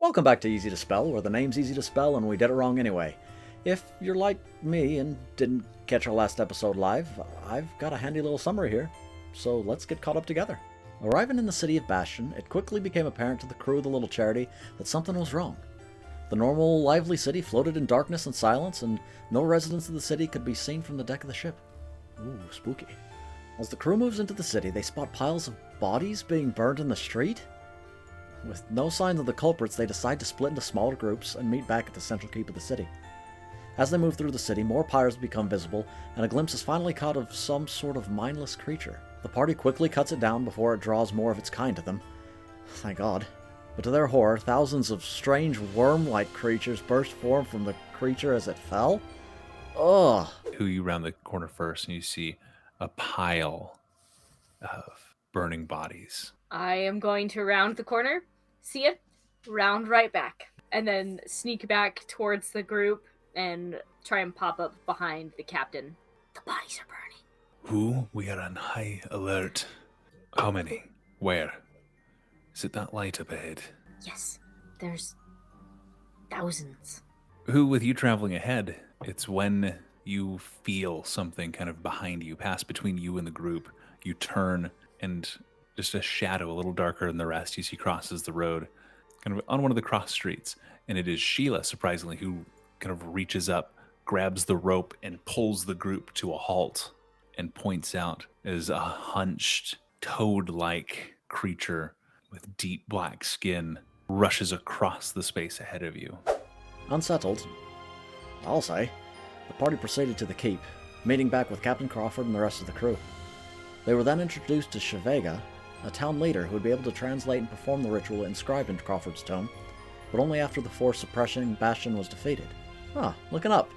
Welcome back to Easy to Spell, where the name's easy to spell and we did it wrong anyway. If you're like me and didn't catch our last episode live, I've got a handy little summary here, so let's get caught up together. Arriving in the city of Bastion, it quickly became apparent to the crew of the little charity that something was wrong. The normal, lively city floated in darkness and silence, and no residents of the city could be seen from the deck of the ship. Ooh, spooky. As the crew moves into the city, they spot piles of bodies being burned in the street. With no signs of the culprits, they decide to split into smaller groups and meet back at the central keep of the city. As they move through the city, more pyres become visible, and a glimpse is finally caught of some sort of mindless creature. The party quickly cuts it down before it draws more of its kind to them. Thank God. But to their horror, thousands of strange worm-like creatures burst forth from the creature as it fell. Ugh. You round the corner first, and you see a pile of burning bodies. I am going to round the corner, see it, round right back, and then sneak back towards the group and try and pop up behind the captain. The bodies are burning. Who? We are on high alert. How many? Where? Is it that light up ahead? Yes, there's thousands. Who, with you traveling ahead, it's when you feel something kind of behind you, pass between you and the group. You turn, and just a shadow a little darker than the rest you see crosses the road, kind of on one of the cross streets. And it is Sheila, surprisingly, who kind of reaches up, grabs the rope, and pulls the group to a halt and points out as a hunched, toad-like creature with deep black skin rushes across the space ahead of you. Unsettled, I'll say, the party proceeded to the keep, meeting back with Captain Crawford and the rest of the crew. They were then introduced to Shavega, a town leader who would be able to translate and perform the ritual inscribed in Crawford's tome, but only after the force suppressing Bastion was defeated. Looking up.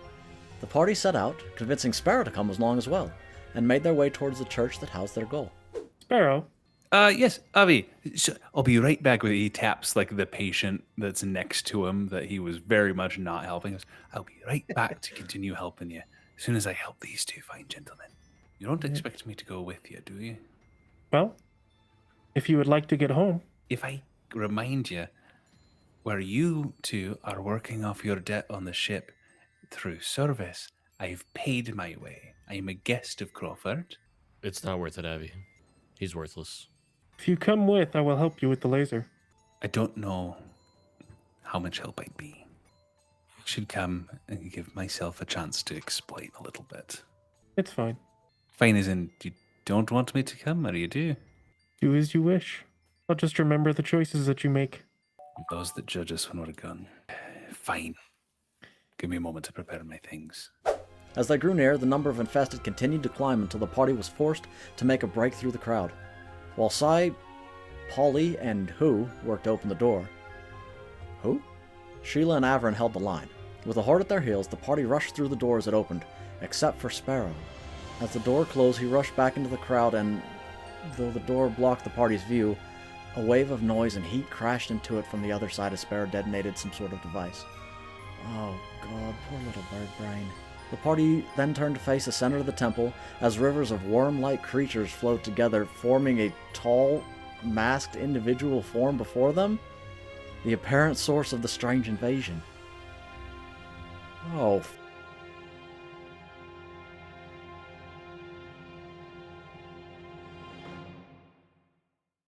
The party set out, convincing Sparrow to come along as well, and made their way towards the church that housed their goal. Sparrow? Yes, Avi. I'll be right back with you. He taps like the patient that's next to him that he was very much not helping. I'll be right back to continue helping you as soon as I help these two fine gentlemen. You don't expect me to go with you, do you? Well, if you would like to get home. If I remind you, where you two are working off your debt on the ship through service, I've paid my way. I am a guest of Crawford. It's not worth it, Avi. He's worthless. If you come with, I will help you with the laser. I don't know how much help I'd be. I should come and give myself a chance to explain a little bit. It's fine. Fine as in, you don't want me to come, or you do? Do as you wish. I'll just remember the choices that you make. Those that judge us when we're gone. Fine. Give me a moment to prepare my things. As they grew near, the number of infested continued to climb until the party was forced to make a break through the crowd. While Sai, Polly, and Who worked to open the door. Who? Sheila and Averin held the line. With a horde at their heels, the party rushed through the door as it opened, except for Sparrow. As the door closed, he rushed back into the crowd, and though the door blocked the party's view, a wave of noise and heat crashed into it from the other side as Sparrow detonated some sort of device. Oh God, poor little bird brain. The party then turned to face the center of the temple as rivers of worm-like creatures flowed together, forming a tall, masked individual form before them, the apparent source of the strange invasion. Oh,